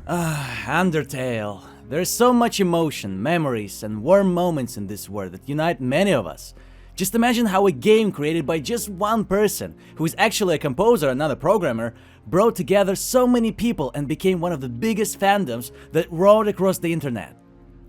Undertale. There's so much emotion, memories, and warm moments in this world that unite many of us. Just imagine how a game created by just one person, who is actually a composer and not a programmer, brought together so many people and became one of the biggest fandoms that roared across the internet.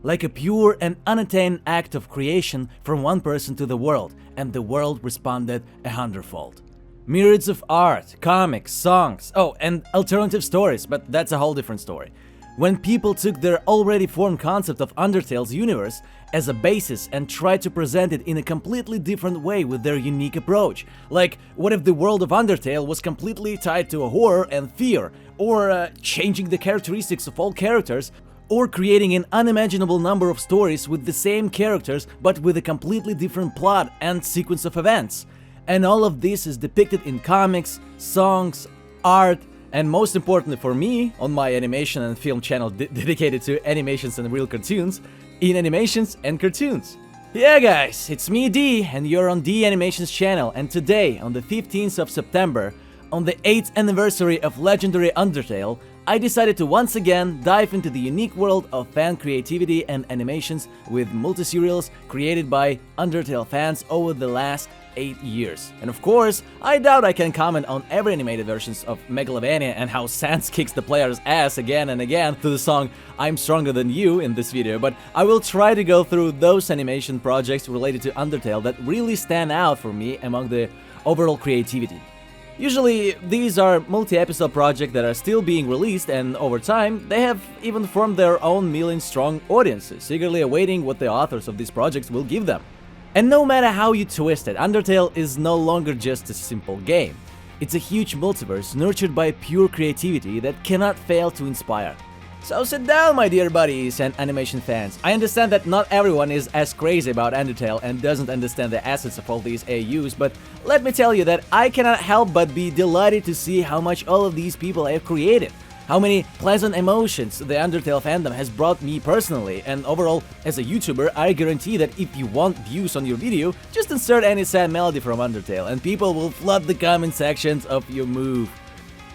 Like a pure and unattained act of creation from one person to the world, and the world responded 100-fold. Myriads of art, comics, songs, and alternative stories, but that's a whole different story. When people took their already formed concept of Undertale's universe as a basis and tried to present it in a completely different way with their unique approach. Like, what if the world of Undertale was completely tied to horror and fear, or changing the characteristics of all characters, or creating an unimaginable number of stories with the same characters but with a completely different plot and sequence of events. And all of this is depicted in comics, songs, art, and most importantly for me, on my animation and film channel dedicated to animations and real cartoons, in animations and cartoons. Yeah guys, it's me D, and you're on DeeAnimations channel, and today, on the 15th of September, on the 8th anniversary of legendary Undertale, I decided to once again dive into the unique world of fan creativity and animations with multi-serials created by Undertale fans over the last 8 years. And of course, I doubt I can comment on every animated versions of Megalovania and how Sans kicks the player's ass again and again to the song I'm Stronger Than You in this video, but I will try to go through those animation projects related to Undertale that really stand out for me among the overall creativity. Usually, these are multi-episode projects that are still being released, and over time, they have even formed their own million-strong audiences, eagerly awaiting what the authors of these projects will give them. And no matter how you twist it, Undertale is no longer just a simple game. It's a huge multiverse nurtured by pure creativity that cannot fail to inspire. So sit down, my dear buddies and animation fans. I understand that not everyone is as crazy about Undertale and doesn't understand the assets of all these AUs, but let me tell you that I cannot help but be delighted to see how much all of these people have created. How many pleasant emotions the Undertale fandom has brought me personally, and overall, as a YouTuber, I guarantee that if you want views on your video, just insert any sad melody from Undertale and people will flood the comment sections of your move.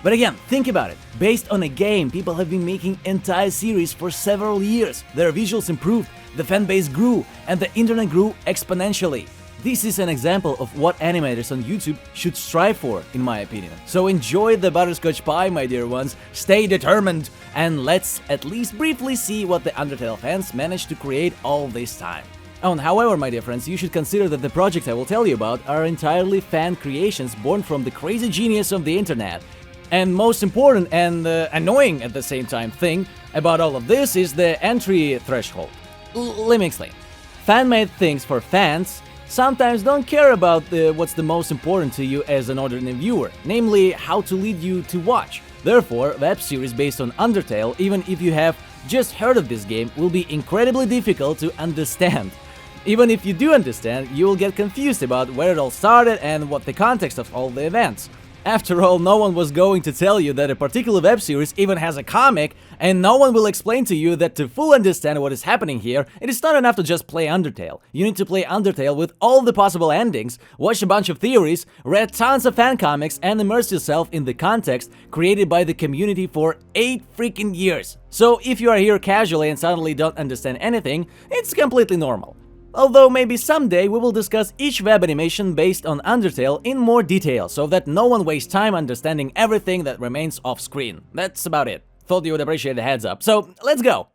But again, think about it. Based on a game, people have been making entire series for several years. Their visuals improved, the fanbase grew, and the internet grew exponentially. This is an example of what animators on YouTube should strive for, in my opinion. So enjoy the butterscotch pie, my dear ones, stay determined, and let's at least briefly see what the Undertale fans managed to create all this time. However, my dear friends, you should consider that the projects I will tell you about are entirely fan creations born from the crazy genius of the internet. And most important and annoying at the same time thing about all of this is the entry threshold. Let me explain. Fan-made things for fans sometimes don't care about what's the most important to you as an ordinary viewer, namely how to lead you to watch. Therefore, web series based on Undertale, even if you have just heard of this game, will be incredibly difficult to understand. Even if you do understand, you will get confused about where it all started and what the context of all the events. After all, no one was going to tell you that a particular web series even has a comic, and no one will explain to you that to fully understand what is happening here, it is not enough to just play Undertale. You need to play Undertale with all the possible endings, watch a bunch of theories, read tons of fan comics, and immerse yourself in the context created by the community for 8 freaking years. So if you are here casually and suddenly don't understand anything, it's completely normal. Although maybe someday we will discuss each web animation based on Undertale in more detail, so that no one wastes time understanding everything that remains off-screen. That's about it. Thought you would appreciate a heads up. So, let's go!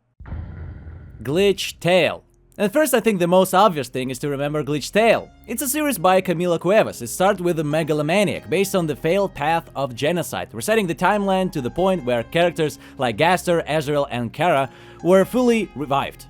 Glitchtale. And first, I think the most obvious thing is to remember Glitchtale. It's a series by Camila Cuevas. It starts with a megalomaniac based on the failed path of genocide, resetting the timeline to the point where characters like Gaster, Azrael, and Kara were fully revived.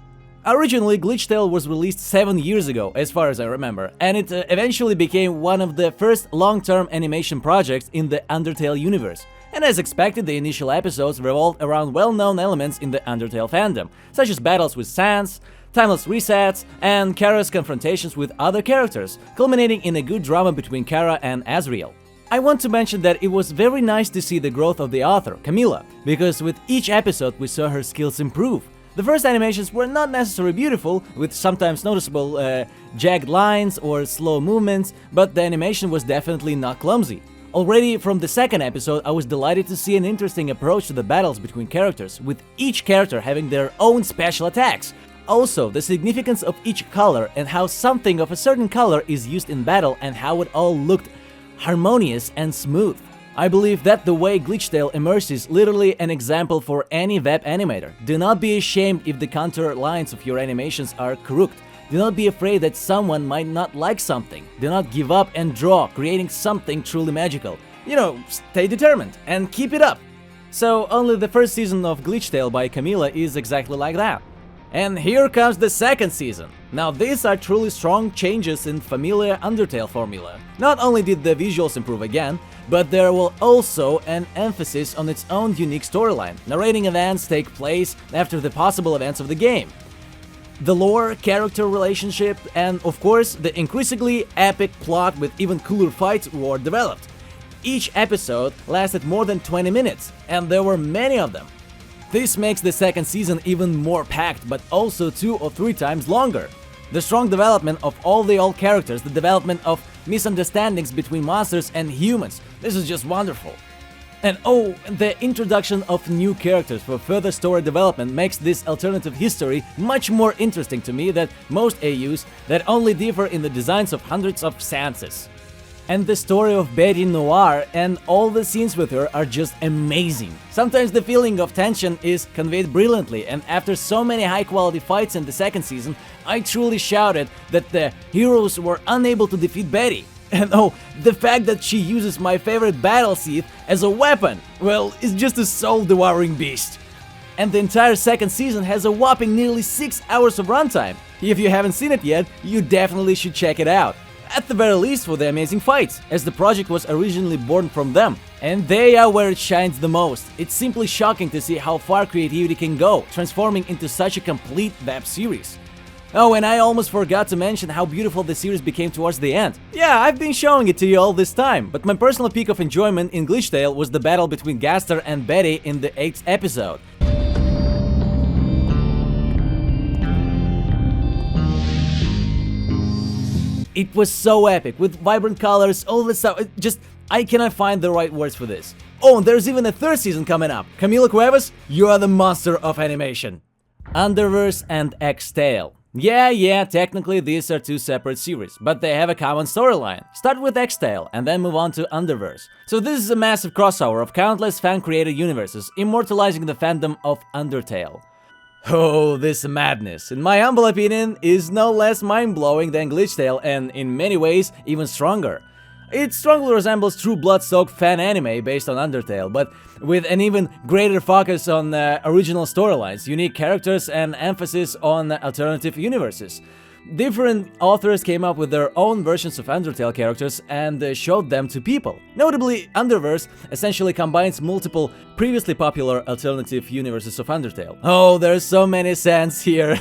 Originally, Glitchtale was released 7 years ago, as far as I remember, and it eventually became one of the first long-term animation projects in the Undertale universe. And as expected, the initial episodes revolved around well-known elements in the Undertale fandom, such as battles with Sans, timeless resets, and Kara's confrontations with other characters, culminating in a good drama between Kara and Azrael. I want to mention that it was very nice to see the growth of the author, Camila, because with each episode we saw her skills improve. The first animations were not necessarily beautiful, with sometimes noticeable jagged lines or slow movements, but the animation was definitely not clumsy. Already from the second episode, I was delighted to see an interesting approach to the battles between characters, with each character having their own special attacks. Also, the significance of each color and how something of a certain color is used in battle and how it all looked harmonious and smooth. I believe that the way glitchtale emerges is literally an example for any web animator. Do not be ashamed if the contour lines of your animations are crooked. Do not be afraid that someone might not like something. Do not give up and draw, creating something truly magical. You know, stay determined and keep it up. So only the first season of Glitchtale by Camila is exactly like that. And here comes the second season. Now these are truly strong changes in familiar Undertale formula. Not only did the visuals improve again, but there will also an emphasis on its own unique storyline. Narrating events take place after the possible events of the game. The lore, character relationship, and of course the increasingly epic plot with even cooler fights were developed. Each episode lasted more than 20 minutes, and there were many of them. This makes the second season even more packed, but also 2 or 3 times longer. The strong development of all the old characters, the development of misunderstandings between monsters and humans, this is just wonderful. And oh, the introduction of new characters for further story development makes this alternative history much more interesting to me than most AUs that only differ in the designs of hundreds of seances. And the story of Betty Noir and all the scenes with her are just amazing. Sometimes the feeling of tension is conveyed brilliantly, and after so many high-quality fights in the second season, I truly shouted that the heroes were unable to defeat Betty. And oh, the fact that she uses my favorite battle seat as a weapon, well, it's just a soul-devouring beast. And the entire second season has a whopping nearly 6 hours of runtime. If you haven't seen it yet, you definitely should check it out. At the very least for the amazing fights, as the project was originally born from them. And they are where it shines the most. It's simply shocking to see how far creativity can go, transforming into such a complete web series. Oh, and I almost forgot to mention how beautiful the series became towards the end. Yeah, I've been showing it to you all this time, but my personal peak of enjoyment in Glitchtale was the battle between Gaster and Betty in the 8th episode. It was so epic, with vibrant colors, all this stuff, I cannot find the right words for this. Oh, and there's even a 3rd season coming up. Camila Cuevas, you are the master of animation. Underverse and xtale. Yeah, technically these are 2 separate series, but they have a common storyline. Start with xtale and then move on to Underverse. So this is a massive crossover of countless fan-created universes, immortalizing the fandom of Undertale. Oh, this madness, in my humble opinion, is no less mind-blowing than Glitchtale and, in many ways, even stronger. It strongly resembles true blood-soaked fan anime based on Undertale, but with an even greater focus on original storylines, unique characters, and emphasis on alternative universes. Different authors came up with their own versions of Undertale characters and showed them to people. Notably, Underverse essentially combines multiple previously popular alternative universes of Undertale. Oh, there's so many Sans here.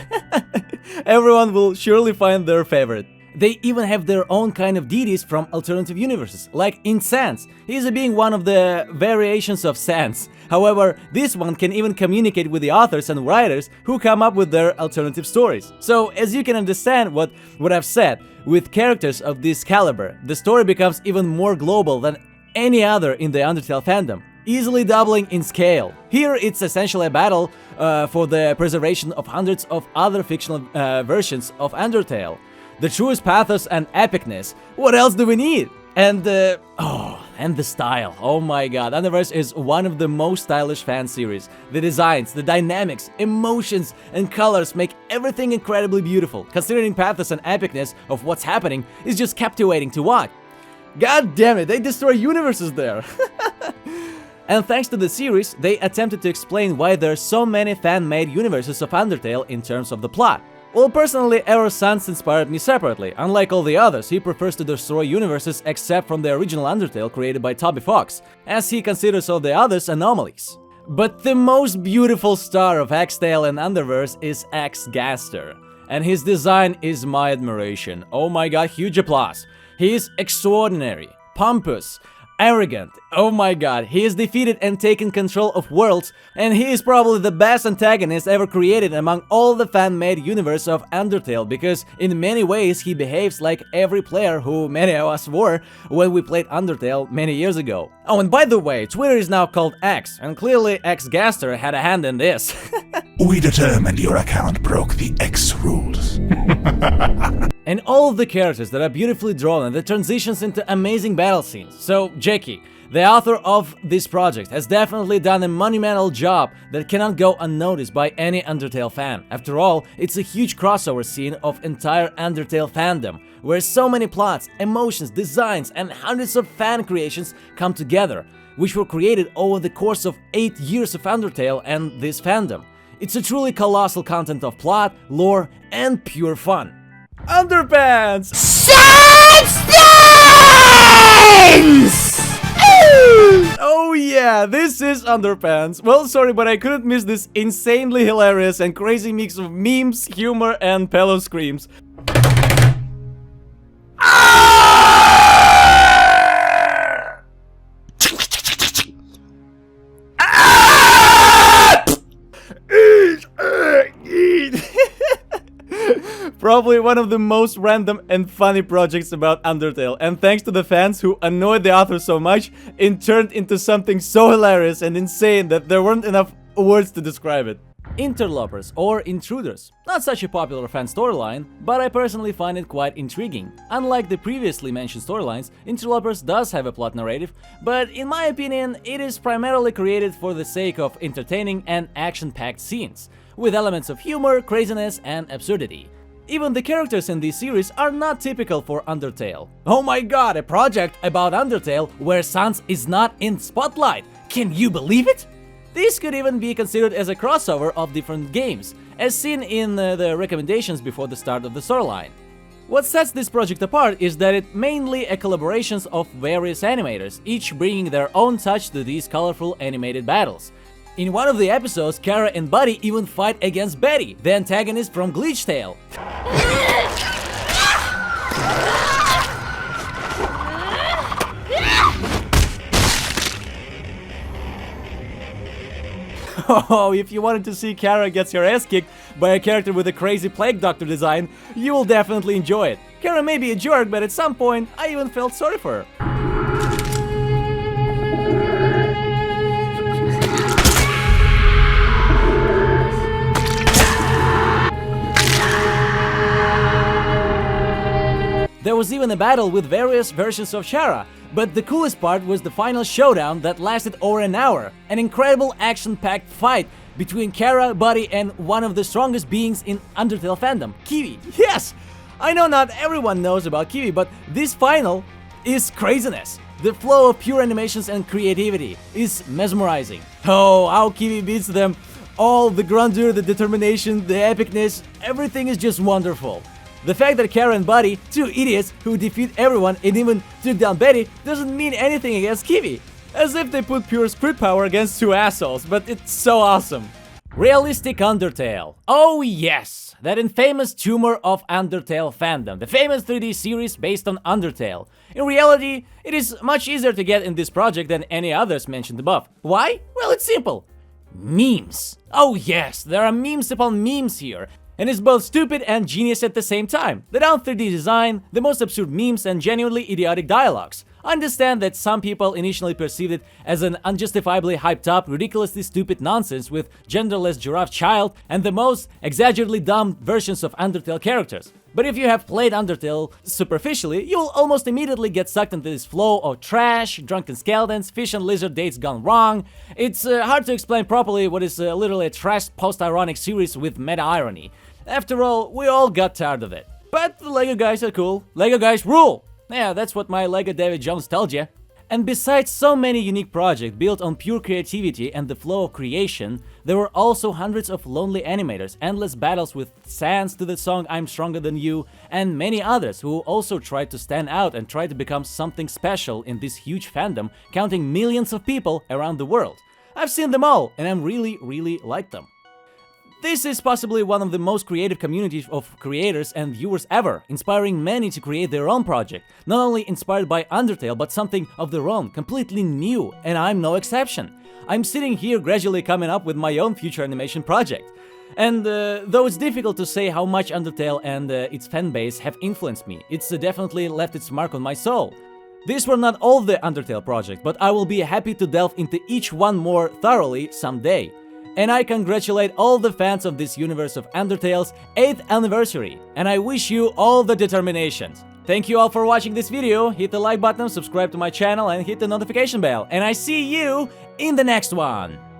Everyone will surely find their favorite. They even have their own kind of deities from alternative universes, like in Sans. He is being one of the variations of Sans. However, this one can even communicate with the authors and writers who come up with their alternative stories. So, as you can understand what I've said, with characters of this caliber, the story becomes even more global than any other in the Undertale fandom, easily doubling in scale. Here, it's essentially a battle for the preservation of hundreds of other fictional versions of Undertale. The truest pathos and epicness. What else do we need? And the style. Oh my god, Underverse is one of the most stylish fan series. The designs, the dynamics, emotions, and colors make everything incredibly beautiful. Considering pathos and epicness of what's happening is just captivating to watch. God damn it, they destroy universes there. And thanks to the series, they attempted to explain why there are so many fan-made universes of Undertale in terms of the plot. Well, personally, Eero Sans inspired me separately. Unlike all the others, he prefers to destroy universes except from the original Undertale created by Toby Fox, as he considers all the others anomalies. But the most beautiful star of xtale and Underverse is Gaster, and his design is my admiration. Oh my god, huge applause. He is extraordinary, pompous, Arrogant. Oh my god, he has defeated and taken control of worlds, and he is probably the best antagonist ever created among all the fan-made universe of Undertale, because in many ways he behaves like every player who many of us were when we played Undertale many years ago. Oh, and by the way, Twitter is now called X, and clearly X-Gaster had a hand in this. We determined your account broke the X rules. And all of the characters that are beautifully drawn and the transitions into amazing battle scenes. So, Jackie, the author of this project, has definitely done a monumental job that cannot go unnoticed by any Undertale fan. After all, it's a huge crossover scene of entire Undertale fandom, where so many plots, emotions, designs, and hundreds of fan creations come together, which were created over the course of 8 years of Undertale and this fandom. It's a truly colossal content of plot, lore, and pure fun. Underpants! Such things! Oh yeah, this is Underpants. Well, sorry, but I couldn't miss this insanely hilarious and crazy mix of memes, humor, and pillow screams. Probably one of the most random and funny projects about Undertale, and thanks to the fans who annoyed the author so much, it turned into something so hilarious and insane that there weren't enough words to describe it. Interlopers, or Intruders. Not such a popular fan storyline, but I personally find it quite intriguing. Unlike the previously mentioned storylines, Interlopers does have a plot narrative, but in my opinion, it is primarily created for the sake of entertaining and action-packed scenes, with elements of humor, craziness, and absurdity. Even the characters in this series are not typical for Undertale. Oh my god, a project about Undertale where Sans is not in spotlight! Can you believe it? This could even be considered as a crossover of different games, as seen in the recommendations before the start of the storyline. What sets this project apart is that it's mainly a collaboration of various animators, each bringing their own touch to these colorful animated battles. In one of the episodes, Kara and Buddy even fight against Betty, the antagonist from glitchtale. Oh, if you wanted to see Kara gets her ass kicked by a character with a crazy plague doctor design, you will definitely enjoy it. Kara may be a jerk, but at some point, I even felt sorry for her. There was even a battle with various versions of Shara, but the coolest part was the final showdown that lasted over an hour. An incredible action-packed fight between Kara, Buddy, and one of the strongest beings in Undertale fandom, Kiwi. Yes! I know not everyone knows about Kiwi, but this final is craziness. The flow of pure animations and creativity is mesmerizing. Oh, how Kiwi beats them. All the grandeur, the determination, the epicness, everything is just wonderful. The fact that Kara and Buddy, two idiots who defeat everyone and even took down Betty, doesn't mean anything against Kiwi. As if they put pure script power against two assholes, but it's so awesome. Realistic Undertale. Oh yes! That infamous tumor of Undertale fandom, the famous 3D series based on Undertale. In reality, it is much easier to get in this project than any others mentioned above. Why? Well, it's simple. Memes. Oh yes, there are memes upon memes here. And it's both stupid and genius at the same time. The down 3D design, the most absurd memes, and genuinely idiotic dialogues. I understand that some people initially perceived it as an unjustifiably hyped up, ridiculously stupid nonsense with genderless giraffe child and the most exaggeratedly dumb versions of Undertale characters. But if you have played Undertale superficially, you'll almost immediately get sucked into this flow of trash, drunken skeletons, fish and lizard dates gone wrong. It's hard to explain properly what is literally a trash post-ironic series with meta-irony. After all, we all got tired of it. But the LEGO guys are cool. LEGO guys rule! Yeah, that's what my LEGO David Jones told ya. And besides so many unique projects built on pure creativity and the flow of creation, there were also hundreds of lonely animators, endless battles with Sans to the song I'm Stronger Than You, and many others who also tried to stand out and try to become something special in this huge fandom, counting millions of people around the world. I've seen them all, and I really like them. This is possibly one of the most creative communities of creators and viewers ever, inspiring many to create their own project, not only inspired by Undertale, but something of their own, completely new, and I'm no exception. I'm sitting here gradually coming up with my own future animation project. And though it's difficult to say how much Undertale and its fanbase have influenced me, it's definitely left its mark on my soul. These were not all the Undertale projects, but I will be happy to delve into each one more thoroughly someday. And I congratulate all the fans of this universe of Undertale's 8th anniversary, and I wish you all the determinations. Thank you all for watching this video, hit the like button, subscribe to my channel and hit the notification bell, and I see you in the next one!